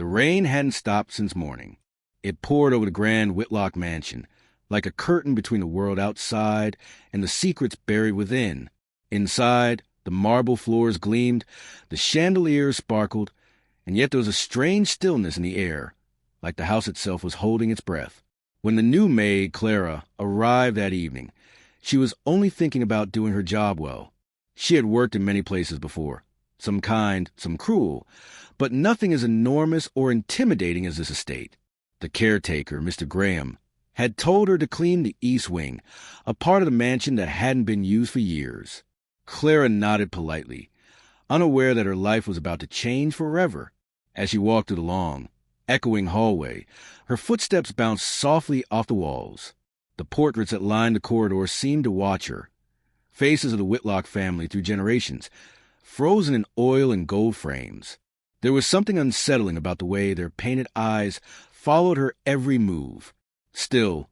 The rain hadn't stopped since morning. It poured over the grand Whitlock mansion, like a curtain between the world outside and the secrets buried within. Inside, the marble floors gleamed, the chandeliers sparkled, and yet there was a strange stillness in the air, like the house itself was holding its breath. When the new maid, Clara, arrived that evening, she was only thinking about doing her job well. She had worked in many places before, some kind, some cruel, but nothing as enormous or intimidating as this estate. The caretaker, Mr. Graham, had told her to clean the east wing, a part of the mansion that hadn't been used for years. Clara nodded politely, unaware that her life was about to change forever. As she walked through the long, echoing hallway, her footsteps bounced softly off the walls. The portraits that lined the corridor seemed to watch her, faces of the Whitlock family through generations, frozen in oil and gold frames. There was something unsettling about the way their painted eyes followed her every move. Still,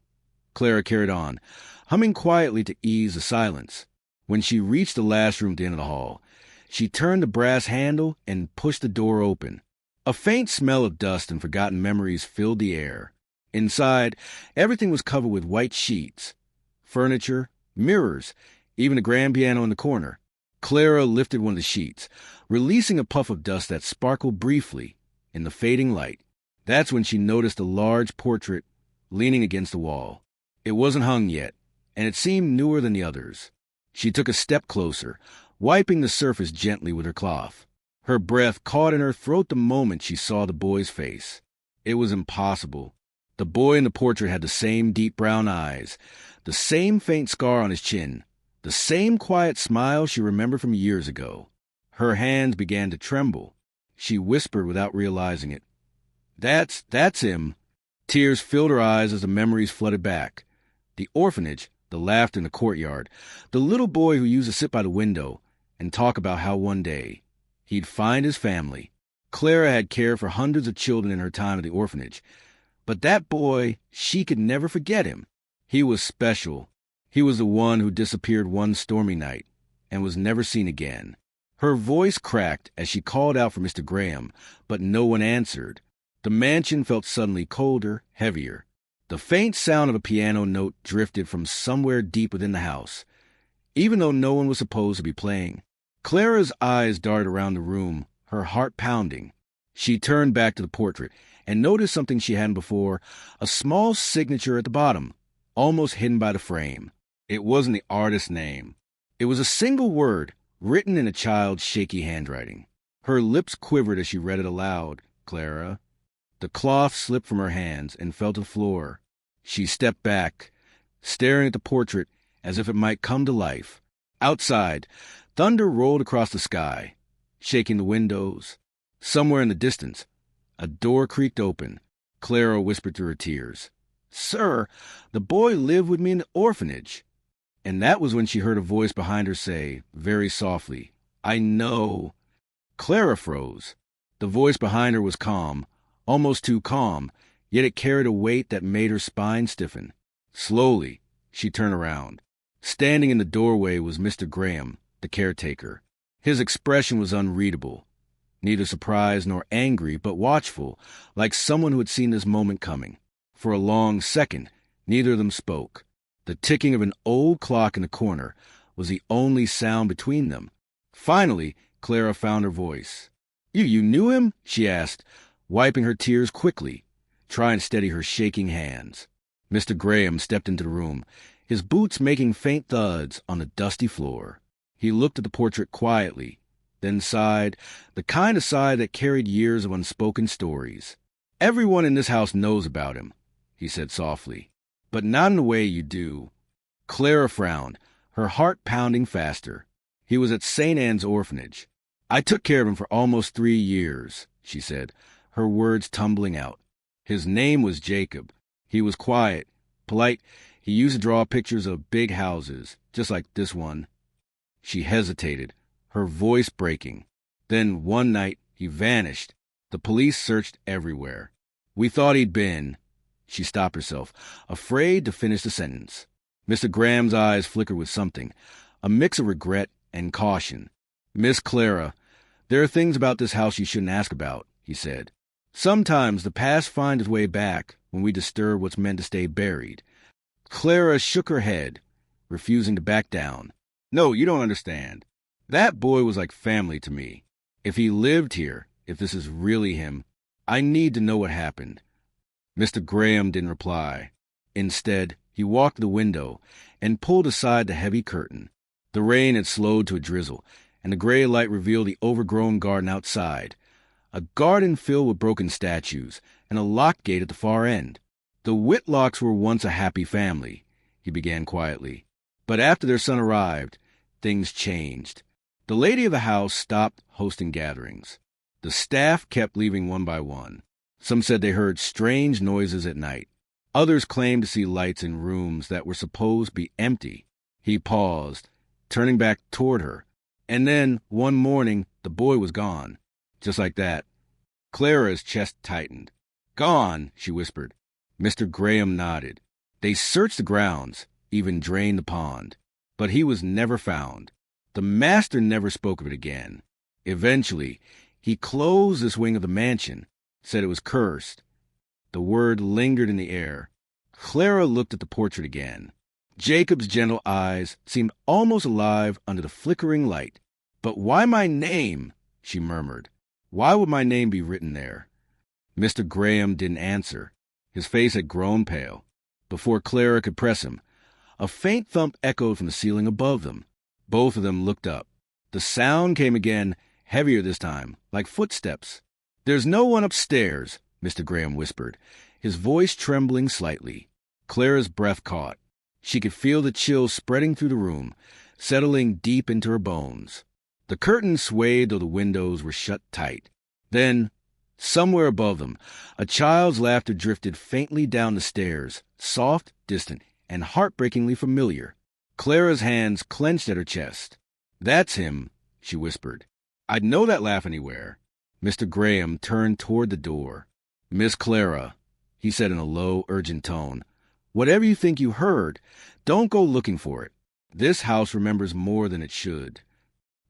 Clara carried on, humming quietly to ease the silence. When she reached the last room at the end of the hall, she turned the brass handle and pushed the door open. A faint smell of dust and forgotten memories filled the air. Inside, everything was covered with white sheets, furniture, mirrors, even the grand piano in the corner. Clara lifted one of the sheets, releasing a puff of dust that sparkled briefly in the fading light. That's when she noticed a large portrait leaning against the wall. It wasn't hung yet, and it seemed newer than the others. She took a step closer, wiping the surface gently with her cloth. Her breath caught in her throat the moment she saw the boy's face. It was impossible. The boy in the portrait had the same deep brown eyes, the same faint scar on his chin, the same quiet smile she remembered from years ago. Her hands began to tremble. She whispered without realizing it, That's him." Tears filled her eyes as the memories flooded back. The orphanage, the laughter in the courtyard, the little boy who used to sit by the window and talk about how one day he'd find his family. Clara had cared for hundreds of children in her time at the orphanage, but that boy, she could never forget him. He was special. He was the one who disappeared one stormy night and was never seen again. Her voice cracked as she called out for Mr. Graham, but no one answered. The mansion felt suddenly colder, heavier. The faint sound of a piano note drifted from somewhere deep within the house, even though no one was supposed to be playing. Clara's eyes darted around the room, her heart pounding. She turned back to the portrait and noticed something she hadn't before, a small signature at the bottom, almost hidden by the frame. It wasn't the artist's name. It was a single word, written in a child's shaky handwriting. Her lips quivered as she read it aloud. Clara. The cloth slipped from her hands and fell to the floor. She stepped back, staring at the portrait as if it might come to life. Outside, thunder rolled across the sky, shaking the windows. Somewhere in the distance, a door creaked open. Clara whispered through her tears, "Sir, the boy lived with me in the orphanage." And that was when she heard a voice behind her say, very softly, "I know." Clara froze. The voice behind her was calm, almost too calm, yet it carried a weight that made her spine stiffen. Slowly, she turned around. Standing in the doorway was Mr. Graham, the caretaker. His expression was unreadable, neither surprised nor angry, but watchful, like someone who had seen this moment coming. For a long second, neither of them spoke. The ticking of an old clock in the corner was the only sound between them. Finally, Clara found her voice. You knew him?" she asked, wiping her tears quickly, trying to steady her shaking hands. Mr. Graham stepped into the room, his boots making faint thuds on the dusty floor. He looked at the portrait quietly, then sighed, the kind of sigh that carried years of unspoken stories. "Everyone in this house knows about him," he said softly, "but not in the way you do." Clara frowned, her heart pounding faster. He was at St. Anne's orphanage. "I took care of him for almost 3 years," she said, her words tumbling out. "His name was Jacob. He was quiet, polite. He used to draw pictures of big houses, just like this one." She hesitated, her voice breaking. Then one night he vanished. The police searched everywhere. "We thought he'd been—" She stopped herself, afraid to finish the sentence. Mr. Graham's eyes flickered with something, a mix of regret and caution. "Miss Clara, there are things about this house you shouldn't ask about," he said. Sometimes the past finds its way back when we disturb what's meant to stay buried. Clara shook her head, refusing to back down. No, you don't understand. That boy was like family to me. If he lived here, if this is really him, I need to know what happened. Mr. Graham didn't reply. Instead, he walked to the window and pulled aside the heavy curtain. The rain had slowed to a drizzle, and the gray light revealed the overgrown garden outside. A garden filled with broken statues, and a locked gate at the far end. The Whitlocks were once a happy family, he began quietly. But after their son arrived, things changed. The lady of the house stopped hosting gatherings. The staff kept leaving one by one. Some said they heard strange noises at night. Others claimed to see lights in rooms that were supposed to be empty. He paused, turning back toward her. And then, one morning, the boy was gone. Just like that. Clara's chest tightened. Gone, she whispered. Mr. Graham nodded. They searched the grounds, even drained the pond. But he was never found. The master never spoke of it again. Eventually, he closed this wing of the mansion, said it was cursed. The word lingered in the air. Clara looked at the portrait again. Jacob's gentle eyes seemed almost alive under the flickering light. But why my name? She murmured. Why would my name be written there? Mr. Graham didn't answer. His face had grown pale. Before Clara could press him, a faint thump echoed from the ceiling above them. Both of them looked up. The sound came again, heavier this time, like footsteps. There's no one upstairs, Mr. Graham whispered, his voice trembling slightly. Clara's breath caught. She could feel the chill spreading through the room, settling deep into her bones. The curtains swayed though the windows were shut tight. Then, somewhere above them, a child's laughter drifted faintly down the stairs, soft, distant, and heartbreakingly familiar. Clara's hands clenched at her chest. That's him, she whispered. I'd know that laugh anywhere. Mr. Graham turned toward the door. Miss Clara, he said in a low, urgent tone, whatever you think you heard, don't go looking for it. This house remembers more than it should.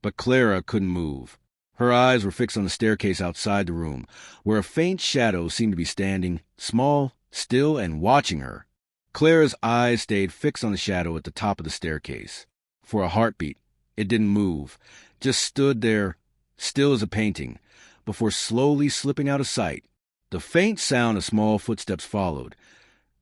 But Clara couldn't move. Her eyes were fixed on the staircase outside the room, where a faint shadow seemed to be standing, small, still, and watching her. Clara's eyes stayed fixed on the shadow at the top of the staircase. For a heartbeat, it didn't move, just stood there, still as a painting, before slowly slipping out of sight. The faint sound of small footsteps followed,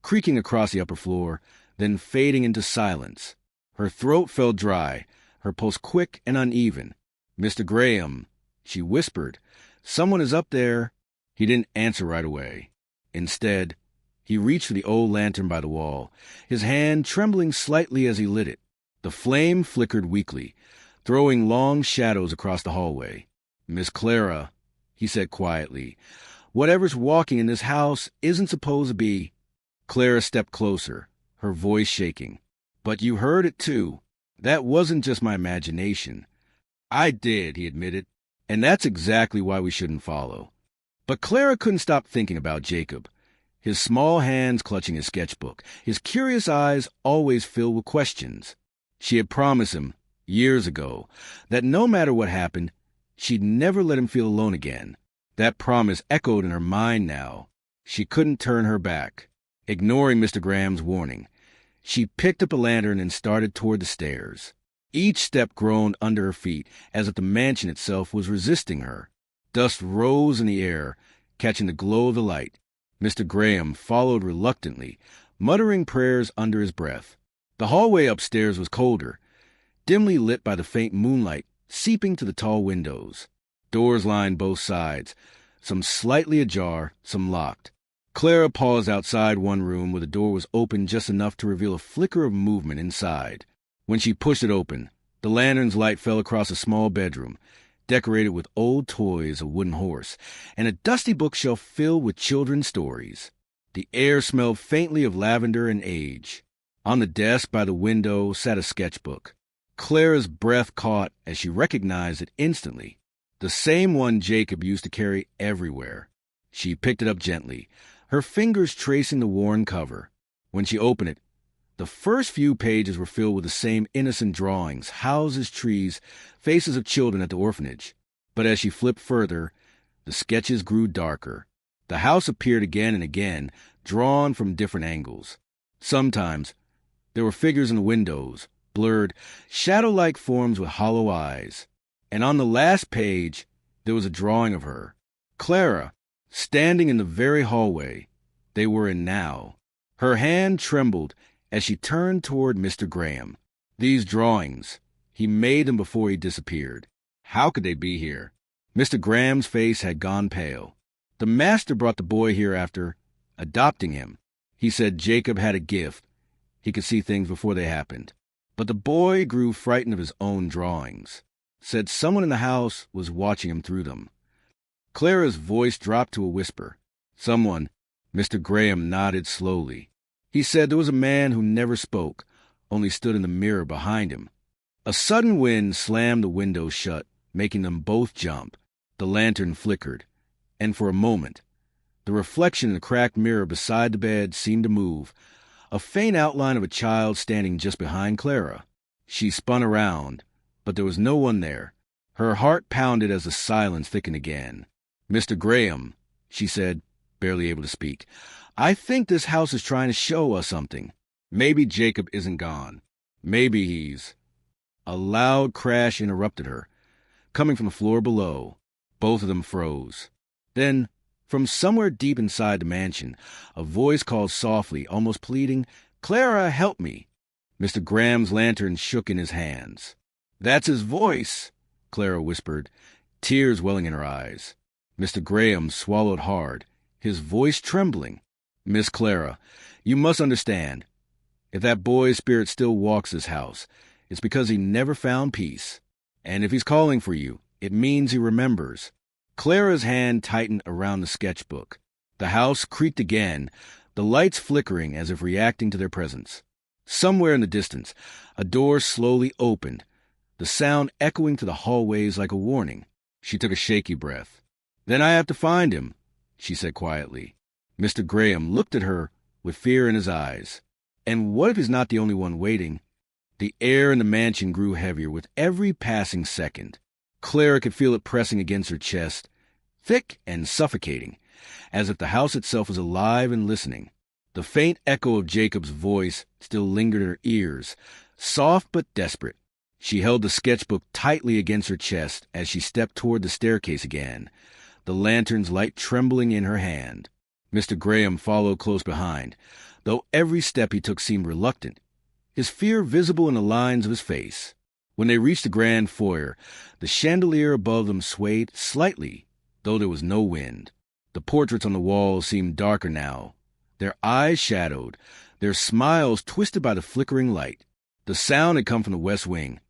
creaking across the upper floor, then fading into silence. Her throat felt dry, her pulse quick and uneven. Mr. Graham, she whispered, someone is up there. He didn't answer right away. Instead, he reached for the old lantern by the wall, his hand trembling slightly as he lit it. The flame flickered weakly, throwing long shadows across the hallway. Miss Clara, he said quietly, whatever's walking in this house isn't supposed to be. Clara stepped closer, her voice shaking. But you heard it too. That wasn't just my imagination. I did, he admitted, and that's exactly why we shouldn't follow. But Clara couldn't stop thinking about Jacob, his small hands clutching his sketchbook, his curious eyes always filled with questions. She had promised him, years ago, that no matter what happened, she'd never let him feel alone again. That promise echoed in her mind now. She couldn't turn her back. Ignoring Mr. Graham's warning, she picked up a lantern and started toward the stairs. Each step groaned under her feet, as if the mansion itself was resisting her. Dust rose in the air, catching the glow of the light. Mr. Graham followed reluctantly, muttering prayers under his breath. The hallway upstairs was colder, dimly lit by the faint moonlight seeping to the tall windows. Doors lined both sides, some slightly ajar, some locked. Clara paused outside one room where the door was open just enough to reveal a flicker of movement inside. When she pushed it open, the lantern's light fell across a small bedroom, decorated with old toys, a wooden horse, and a dusty bookshelf filled with children's stories. The air smelled faintly of lavender and age. On the desk by the window sat a sketchbook. Clara's breath caught as she recognized it instantly. The same one Jacob used to carry everywhere. She picked it up gently, her fingers tracing the worn cover. When she opened it, the first few pages were filled with the same innocent drawings, houses, trees, faces of children at the orphanage. But as she flipped further, the sketches grew darker. The house appeared again and again, drawn from different angles. Sometimes there were figures in the windows, blurred, shadow-like forms with hollow eyes. And on the last page, there was a drawing of her, Clara, standing in the very hallway they were in now. Her hand trembled as she turned toward Mr. Graham. These drawings, he made them before he disappeared. How could they be here? Mr. Graham's face had gone pale. The master brought the boy here after adopting him. He said Jacob had a gift. He could see things before they happened. But the boy grew frightened of his own drawings. Said someone in the house was watching him through them. Clara's voice dropped to a whisper. Someone. Mr. Graham nodded slowly. He said there was a man who never spoke, only stood in the mirror behind him. A sudden wind slammed the window shut, making them both jump. The lantern flickered, and for a moment, the reflection in the cracked mirror beside the bed seemed to move, a faint outline of a child standing just behind Clara. She spun around, but there was no one there. Her heart pounded as the silence thickened again. Mr. Graham, she said, barely able to speak, I think this house is trying to show us something. Maybe Jacob isn't gone. Maybe he's... A loud crash interrupted her, coming from the floor below. Both of them froze. Then, from somewhere deep inside the mansion, a voice called softly, almost pleading, Clara, help me. Mr. Graham's lantern shook in his hands. That's his voice, Clara whispered, tears welling in her eyes. Mr. Graham swallowed hard, his voice trembling. Miss Clara, you must understand. If that boy's spirit still walks this house, it's because he never found peace. And if he's calling for you, it means he remembers. Clara's hand tightened around the sketchbook. The house creaked again, the lights flickering as if reacting to their presence. Somewhere in the distance, a door slowly opened, the sound echoing to the hallways like a warning. She took a shaky breath. Then I have to find him, she said quietly. Mr. Graham looked at her with fear in his eyes. And what if he's not the only one waiting? The air in the mansion grew heavier with every passing second. Clara could feel it pressing against her chest, thick and suffocating, as if the house itself was alive and listening. The faint echo of Jacob's voice still lingered in her ears, soft but desperate. She held the sketchbook tightly against her chest as she stepped toward the staircase again, the lantern's light trembling in her hand. Mr. Graham followed close behind, though every step he took seemed reluctant, his fear visible in the lines of his face. When they reached the grand foyer, the chandelier above them swayed slightly, though there was no wind. The portraits on the walls seemed darker now, their eyes shadowed, their smiles twisted by the flickering light. The sound had come from the west wing,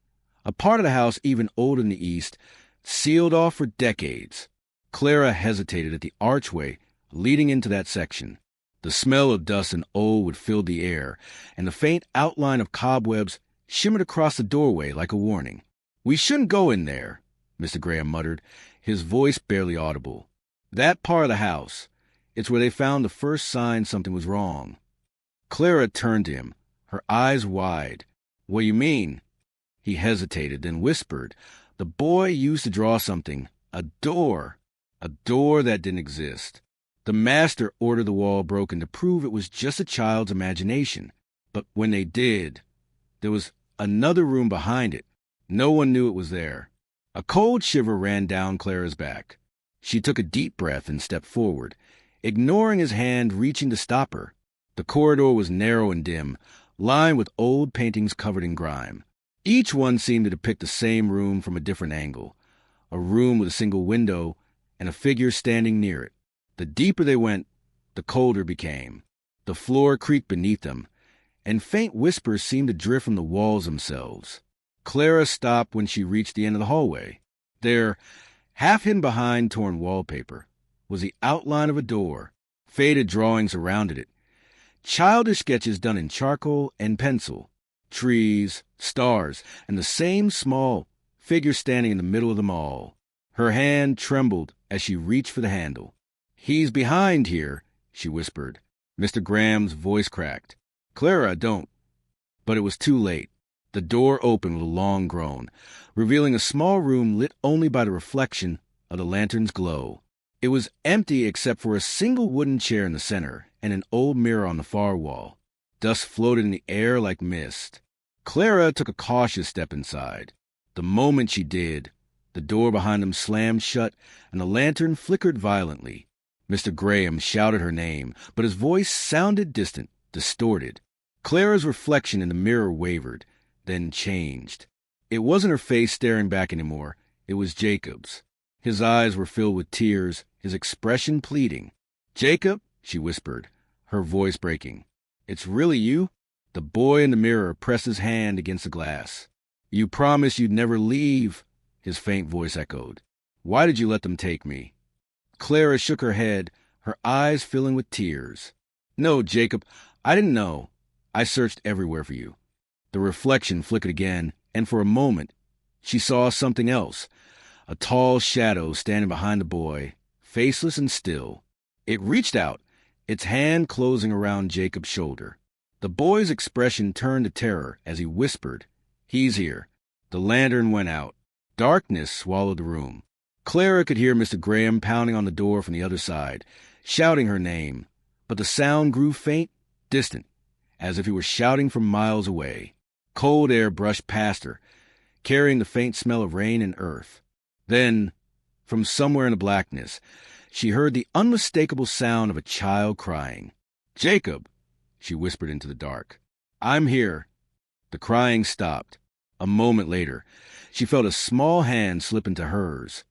a part of the house even older in the east, sealed off for decades. Clara hesitated at the archway leading into that section. The smell of dust and old filled the air, and the faint outline of cobwebs shimmered across the doorway like a warning. We shouldn't go in there, Mr. Graham muttered, his voice barely audible. That part of the house, it's where they found the first sign something was wrong. Clara turned to him, her eyes wide. What do you mean? He hesitated, then whispered. The boy used to draw something, a door that didn't exist. The master ordered the wall broken to prove it was just a child's imagination. But when they did, there was another room behind it. No one knew it was there. A cold shiver ran down Clara's back. She took a deep breath and stepped forward, ignoring his hand reaching to stop her. The corridor was narrow and dim, lined with old paintings covered in grime. Each one seemed to depict the same room from a different angle, a room with a single window and a figure standing near it. The deeper they went, the colder it became. The floor creaked beneath them, and faint whispers seemed to drift from the walls themselves. Clara stopped when she reached the end of the hallway. There, half hidden behind torn wallpaper, was the outline of a door. Faded drawings surrounded it. Childish sketches done in charcoal and pencil. Trees, stars, and the same small figure standing in the middle of them all. Her hand trembled as she reached for the handle. He's behind here, she whispered. Mr. Graham's voice cracked. Clara, don't. But it was too late. The door opened with a long groan, revealing a small room lit only by the reflection of the lantern's glow. It was empty except for a single wooden chair in the center and an old mirror on the far wall. Dust floated in the air like mist. Clara took a cautious step inside. The moment she did, the door behind them slammed shut and the lantern flickered violently. Mr. Graham shouted her name, but his voice sounded distant, distorted. Clara's reflection in the mirror wavered, then changed. It wasn't her face staring back anymore. It was Jacob's. His eyes were filled with tears, his expression pleading. "Jacob," she whispered, her voice breaking. "It's really you?" The boy in the mirror pressed his hand against the glass. "You promised you'd never leave," his faint voice echoed. "Why did you let them take me?" Clara shook her head, her eyes filling with tears. "No, Jacob, I didn't know. I searched everywhere for you." The reflection flickered again, and for a moment, she saw something else. A tall shadow standing behind the boy, faceless and still. It reached out, its hand closing around Jacob's shoulder. The boy's expression turned to terror as he whispered, "He's here." The lantern went out. Darkness swallowed the room. Clara could hear Mr. Graham pounding on the door from the other side, shouting her name, but the sound grew faint, distant, as if he were shouting from miles away. Cold air brushed past her, carrying the faint smell of rain and earth. Then, from somewhere in the blackness, she heard the unmistakable sound of a child crying. "Jacob," she whispered into the dark. "I'm here." The crying stopped. A moment later, she felt a small hand slip into hers.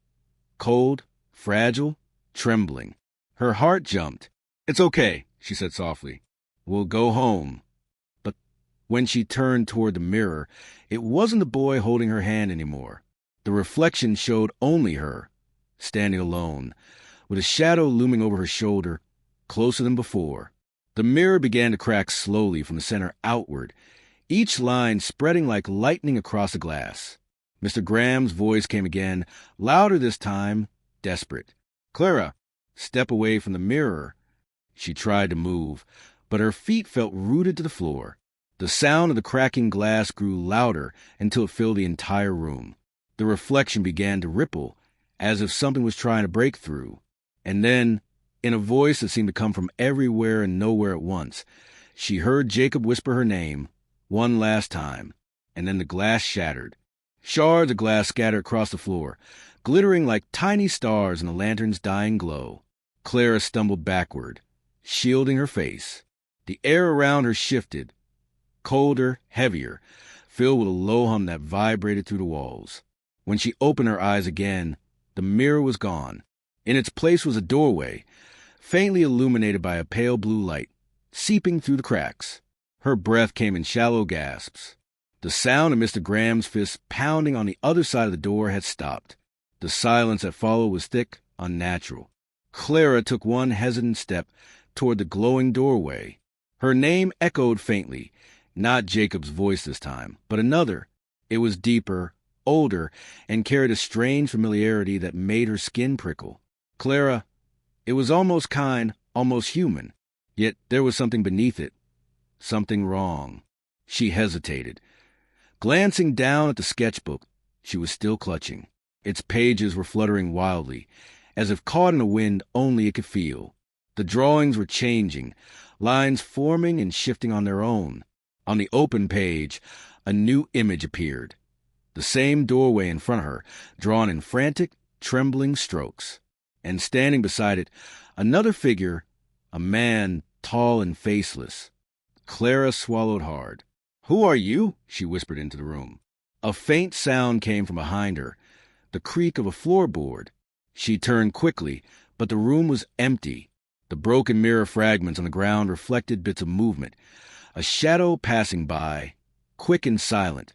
Cold, fragile, trembling. Her heart jumped. "It's okay," she said softly. "We'll go home." But when she turned toward the mirror, it wasn't the boy holding her hand anymore. The reflection showed only her, standing alone, with a shadow looming over her shoulder, closer than before. The mirror began to crack slowly from the center outward, each line spreading like lightning across the glass. Mr. Graham's voice came again, louder this time, desperate. "Clara, step away from the mirror." She tried to move, but her feet felt rooted to the floor. The sound of the cracking glass grew louder until it filled the entire room. The reflection began to ripple, as if something was trying to break through. And then, in a voice that seemed to come from everywhere and nowhere at once, she heard Jacob whisper her name, one last time, and then the glass shattered. Shards of glass scattered across the floor, glittering like tiny stars in the lantern's dying glow. Clara stumbled backward, shielding her face. The air around her shifted, colder, heavier, filled with a low hum that vibrated through the walls. When she opened her eyes again, the mirror was gone. In its place was a doorway, faintly illuminated by a pale blue light, seeping through the cracks. Her breath came in shallow gasps. The sound of Mr. Graham's fist pounding on the other side of the door had stopped. The silence that followed was thick, unnatural. Clara took one hesitant step toward the glowing doorway. Her name echoed faintly, not Jacob's voice this time, but another. It was deeper, older, and carried a strange familiarity that made her skin prickle. "Clara." It was almost kind, almost human, yet there was something beneath it. Something wrong. She hesitated. Glancing down at the sketchbook, she was still clutching. Its pages were fluttering wildly, as if caught in a wind only it could feel. The drawings were changing, lines forming and shifting on their own. On the open page, a new image appeared. The same doorway in front of her, drawn in frantic, trembling strokes. And standing beside it, another figure, a man tall and faceless. Clara swallowed hard. "Who are you?" she whispered into the room. A faint sound came from behind her, the creak of a floorboard. She turned quickly, but the room was empty. The broken mirror fragments on the ground reflected bits of movement. A shadow passing by, quick and silent,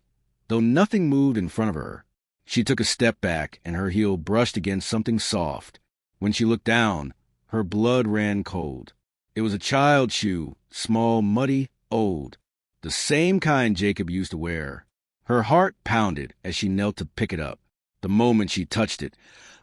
though nothing moved in front of her. She took a step back, and her heel brushed against something soft. When she looked down, her blood ran cold. It was a child's shoe, small, muddy, old. The same kind Jacob used to wear. Her heart pounded as she knelt to pick it up. The moment she touched it,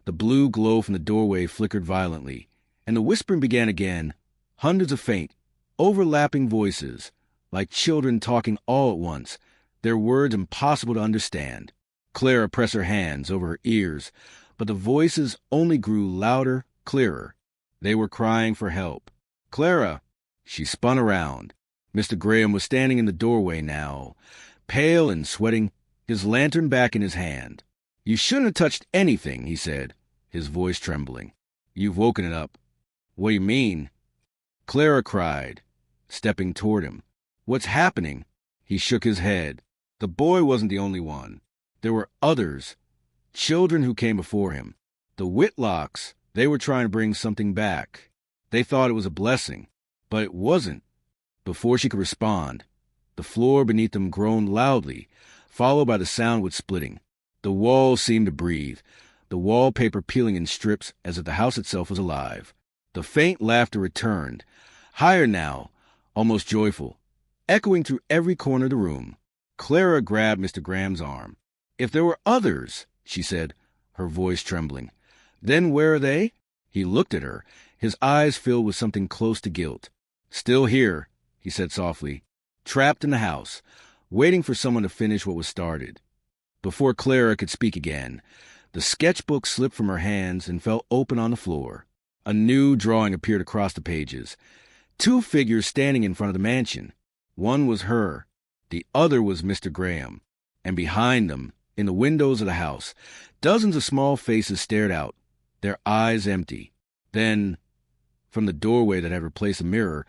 the blue glow from the doorway flickered violently, and the whispering began again, hundreds of faint, overlapping voices, like children talking all at once, their words impossible to understand. Clara pressed her hands over her ears, but the voices only grew louder, clearer. They were crying for help. "Clara!" She spun around. Mr. Graham was standing in the doorway now, pale and sweating, his lantern back in his hand. "You shouldn't have touched anything," he said, his voice trembling. "You've woken it up." "What do you mean?" Clara cried, stepping toward him. "What's happening?" He shook his head. The boy wasn't the only one. There were others, children who came before him. The Whitlocks, they were trying to bring something back. They thought it was a blessing, but it wasn't. Before she could respond, the floor beneath them groaned loudly, followed by the sound with splitting. The walls seemed to breathe, the wallpaper peeling in strips as if the house itself was alive. The faint laughter returned, higher now, almost joyful, echoing through every corner of the room. Clara grabbed Mr. Graham's arm. "If there were others," she said, her voice trembling, "then where are they?" He looked at her, his eyes filled with something close to guilt. "Still here," he said softly, "trapped in the house, waiting for someone to finish what was started." Before Clara could speak again, the sketchbook slipped from her hands and fell open on the floor. A new drawing appeared across the pages. 2 figures standing in front of the mansion. One was her, the other was Mr. Graham, and behind them, in the windows of the house, dozens of small faces stared out, their eyes empty. Then, from the doorway that had replaced a mirror,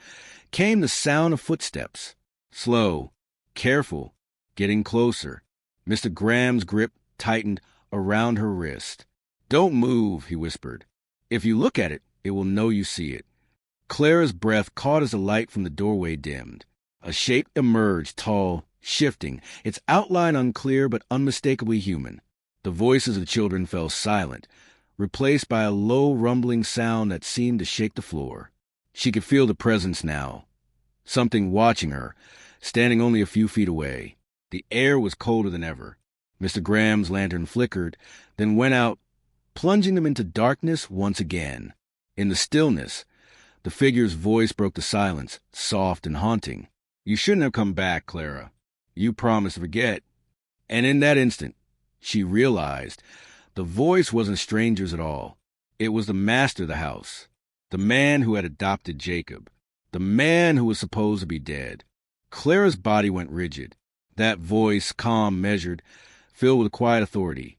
came the sound of footsteps. Slow, careful, getting closer. Mr. Graham's grip tightened around her wrist. "Don't move," he whispered. "If you look at it, it will know you see it." Clara's breath caught as the light from the doorway dimmed. A shape emerged, tall, shifting, its outline unclear but unmistakably human. The voices of the children fell silent, replaced by a low rumbling sound that seemed to shake the floor. She could feel the presence now. Something watching her, standing only a few feet away. The air was colder than ever. Mr. Graham's lantern flickered, then went out, plunging them into darkness once again. In the stillness, the figure's voice broke the silence, soft and haunting. "You shouldn't have come back, Clara. You promised to forget." And in that instant, she realized the voice wasn't strangers at all. It was the master of the house, the man who had adopted Jacob, the man who was supposed to be dead. Clara's body went rigid. That voice, calm, measured, filled with quiet authority.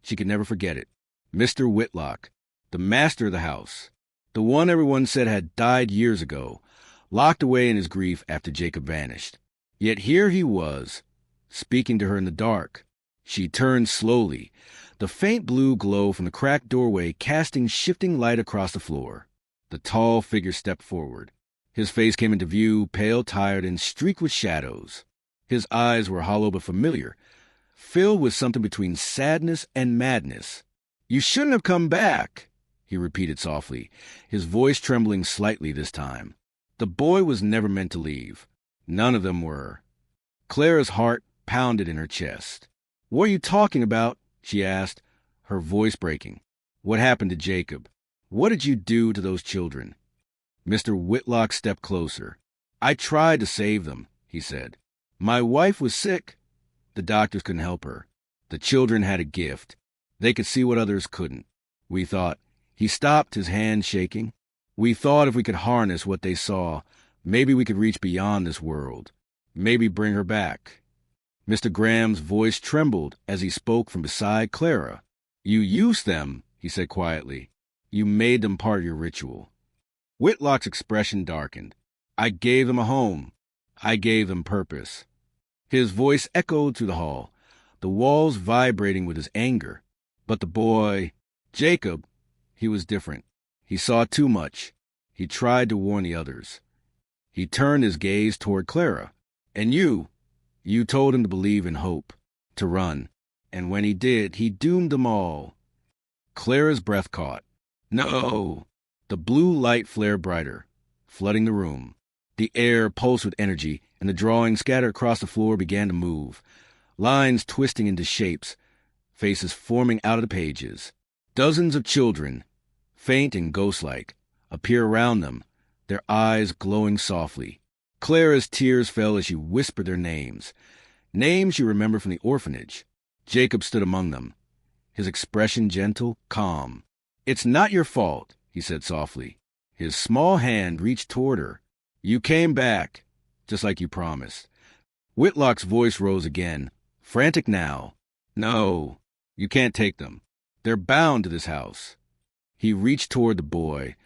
She could never forget it. Mr. Whitlock, the master of the house, the one everyone said had died years ago, locked away in his grief after Jacob vanished. Yet here he was, speaking to her in the dark. She turned slowly, the faint blue glow from the cracked doorway casting shifting light across the floor. The tall figure stepped forward. His face came into view, pale, tired, and streaked with shadows. His eyes were hollow but familiar, filled with something between sadness and madness. "You shouldn't have come back," he repeated softly, his voice trembling slightly this time. The boy was never meant to leave. None of them were. Clara's heart pounded in her chest. "What are you talking about?" she asked, her voice breaking. "What happened to Jacob? What did you do to those children?" Mr. Whitlock stepped closer. "I tried to save them," he said. "My wife was sick. The doctors couldn't help her. The children had a gift. They could see what others couldn't. We thought—" He stopped, his hand shaking. "We thought if we could harness what they saw, maybe we could reach beyond this world. Maybe bring her back." Mr. Graham's voice trembled as he spoke from beside Clara. "You used them," he said quietly. "You made them part of your ritual." Whitlock's expression darkened. "I gave them a home. I gave them purpose." His voice echoed through the hall, the walls vibrating with his anger. But the boy, Jacob, he was different. He saw too much. He tried to warn the others. He turned his gaze toward Clara. "And you told him to believe in hope, to run. And when he did, he doomed them all." Clara's breath caught. "No!" The blue light flared brighter, flooding the room. The air pulsed with energy, and the drawings scattered across the floor began to move, lines twisting into shapes, faces forming out of the pages. Dozens of children, faint and ghost-like, appear around them, their eyes glowing softly. Clara's tears fell as she whispered their names, names she remembered from the orphanage. Jacob stood among them, his expression gentle, calm. "It's not your fault," he said softly. His small hand reached toward her. You came back, just like you promised. Whitlock's voice rose again, frantic now. No, you can't take them. They're bound to this house. He reached toward the boy,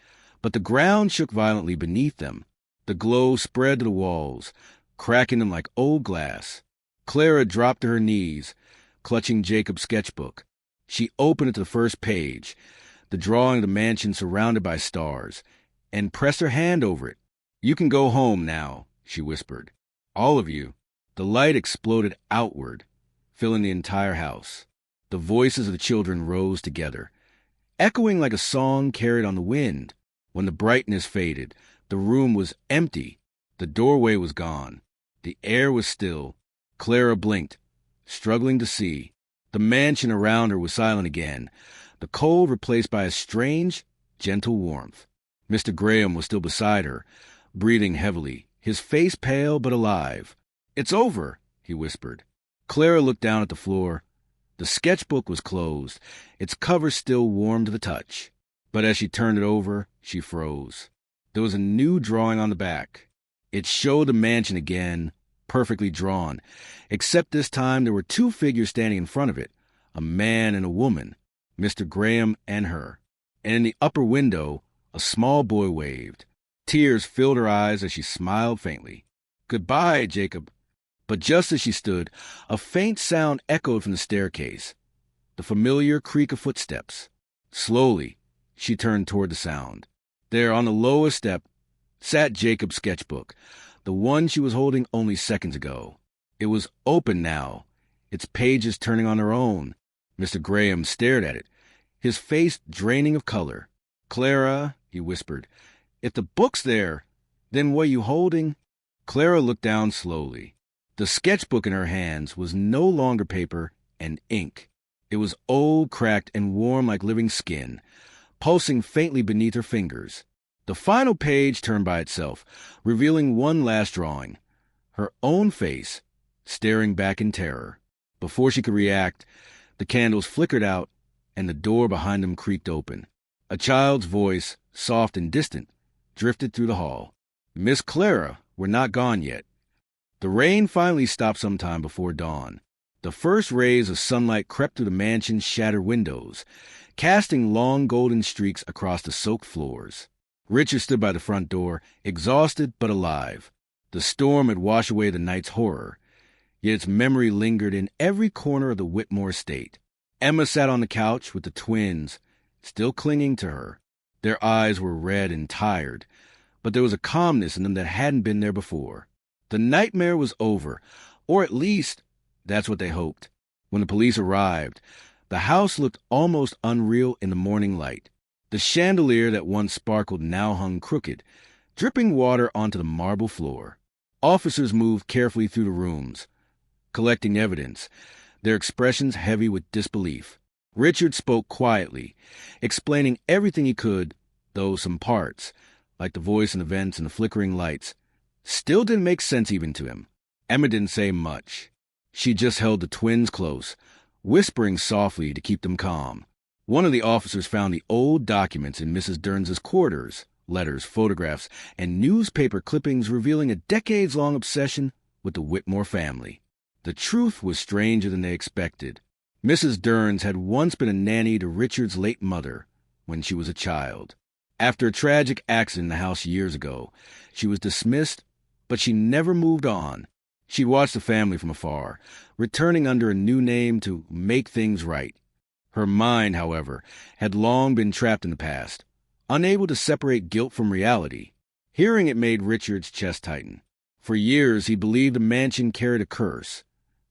but the ground shook violently beneath them. The glow spread to the walls, cracking them like old glass. Clara dropped to her knees, clutching Jacob's sketchbook. She opened it to the first page, the drawing of the mansion surrounded by stars, and pressed her hand over it. You can go home now, she whispered. All of you. The light exploded outward, filling the entire house. The voices of the children rose together, echoing like a song carried on the wind. When the brightness faded, the room was empty. The doorway was gone. The air was still. Clara blinked, struggling to see. The mansion around her was silent again, the cold replaced by a strange, gentle warmth. Mr. Graham was still beside her, breathing heavily, his face pale but alive. It's over, he whispered. Clara looked down at the floor. The sketchbook was closed, its cover still warm to the touch. But as she turned it over, she froze. There was a new drawing on the back. It showed the mansion again, perfectly drawn, except this time there were two figures standing in front of it, a man and a woman, Mr. Graham and her. And in the upper window, a small boy waved. Tears filled her eyes as she smiled faintly. Goodbye, Jacob. But just as she stood, a faint sound echoed from the staircase, the familiar creak of footsteps. Slowly, she turned toward the sound. There, on the lowest step, sat Jacob's sketchbook, the one she was holding only seconds ago. It was open now, its pages turning on their own. Mr. Graham stared at it, his face draining of color. Clara, he whispered, if the book's there, then what are you holding? Clara looked down slowly. The sketchbook in her hands was no longer paper and ink. It was old, cracked, and warm like living skin, pulsing faintly beneath her fingers. The final page turned by itself, revealing one last drawing, her own face, staring back in terror. Before she could react, the candles flickered out, and the door behind them creaked open. A child's voice, soft and distant, drifted through the hall. Miss Clara, we're not gone yet. The rain finally stopped some time before dawn. The first rays of sunlight crept through the mansion's shattered windows, casting long golden streaks across the soaked floors. Richard stood by the front door, exhausted but alive. The storm had washed away the night's horror, yet its memory lingered in every corner of the Whitmore estate. Emma sat on the couch with the twins, still clinging to her. Their eyes were red and tired, but there was a calmness in them that hadn't been there before. The nightmare was over, or at least that's what they hoped. When the police arrived, the house looked almost unreal in the morning light. The chandelier that once sparkled now hung crooked, dripping water onto the marble floor. Officers moved carefully through the rooms, collecting evidence, their expressions heavy with disbelief. Richard spoke quietly, explaining everything he could, though some parts, like the voice and events and the flickering lights, still didn't make sense even to him. Emma didn't say much. She just held the twins close, whispering softly to keep them calm. One of the officers found the old documents in Mrs. Derns's quarters, letters, photographs, and newspaper clippings revealing a decades-long obsession with the Whitmore family. The truth was stranger than they expected. Mrs. Derns had once been a nanny to Richard's late mother when she was a child. After a tragic accident in the house years ago, she was dismissed, but she never moved on. She watched the family from afar, returning under a new name to make things right. Her mind, however, had long been trapped in the past, unable to separate guilt from reality. Hearing it made Richard's chest tighten. For years he believed the mansion carried a curse.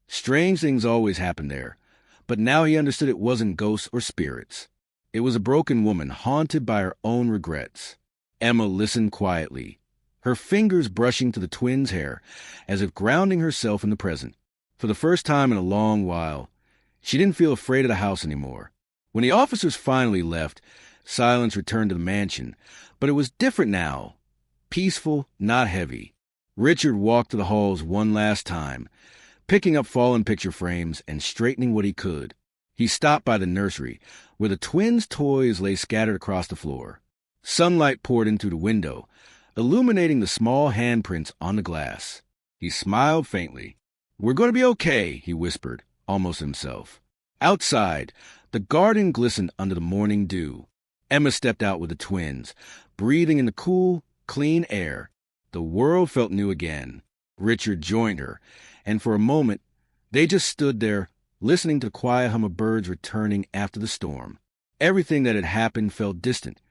Strange things always happened there, but now he understood it wasn't ghosts or spirits. It was a broken woman haunted by her own regrets. Emma listened quietly, her fingers brushing to the twins' hair, as if grounding herself in the present. For the first time in a long while, she didn't feel afraid of the house anymore. When the officers finally left, silence returned to the mansion, but it was different now. Peaceful, not heavy. Richard walked to the halls one last time, picking up fallen picture frames and straightening what he could. He stopped by the nursery, where the twins' toys lay scattered across the floor. Sunlight poured in through the window, illuminating the small handprints on the glass. He smiled faintly. "We're going to be okay," he whispered, almost himself. Outside, the garden glistened under the morning dew. Emma stepped out with the twins, breathing in the cool, clean air. The world felt new again. Richard joined her, and for a moment, they just stood there, listening to the quiet hum of birds returning after the storm. Everything that had happened felt distant,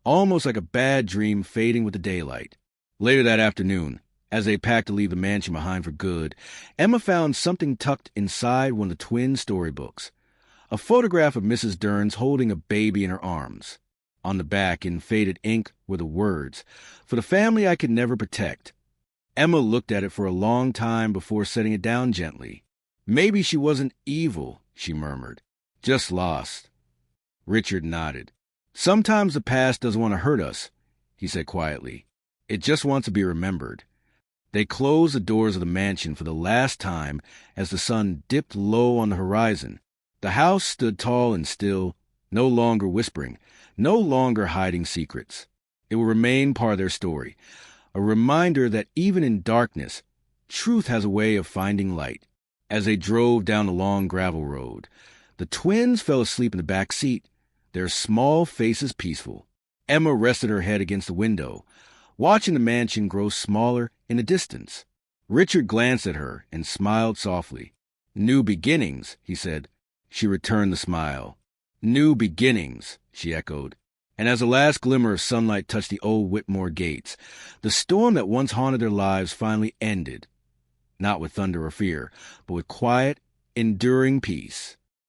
almost like a bad dream fading with the daylight. Later that afternoon, as they packed to leave the mansion behind for good, Emma found something tucked inside one of the twin storybooks. A photograph of Mrs. Derns holding a baby in her arms. On the back, in faded ink, were the words, "For the family I could never protect." Emma looked at it for a long time before setting it down gently. "Maybe she wasn't evil," she murmured. "Just lost." Richard nodded. "Sometimes the past doesn't want to hurt us," he said quietly. "It just wants to be remembered." They closed the doors of the mansion for the last time as the sun dipped low on the horizon. The house stood tall and still, no longer whispering, no longer hiding secrets. It will remain part of their story, a reminder that even in darkness, truth has a way of finding light. As they drove down the long gravel road, the twins fell asleep in the back seat, their small faces peaceful. Emma rested her head against the window, watching the mansion grow smaller in the distance. Richard glanced at her and smiled softly. "New beginnings," he said. She returned the smile. "New beginnings," she echoed. And as the last glimmer of sunlight touched the old Whitmore gates, the storm that once haunted their lives finally ended. Not with thunder or fear, but with quiet, enduring peace.